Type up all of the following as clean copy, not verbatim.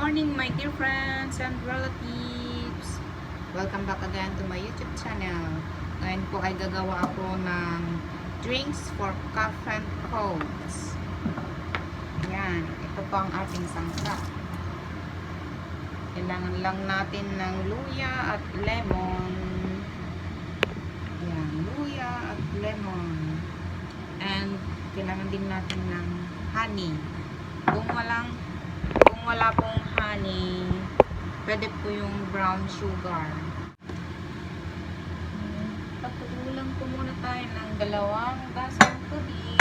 morning, my dear friends and relatives. Welcome back again to my YouTube channel. Ngayon po ay gagawa ako ng drinks for cough and colds. Ayan, ito po ang ating sangka. Kailangan lang natin ng luya at lemon. Ayan, luya at lemon. And kailangan din natin ng honey. Kung wala pong honey, pwede po yung brown sugar. Patulang po muna tayo ng 2 basang tubig.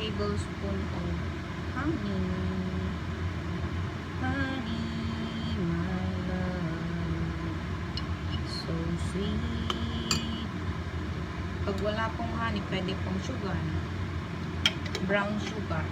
Tablespoon of honey. Honey, my love. So sweet. Pag wala pong honey, pwede pong sugar. Brown sugar.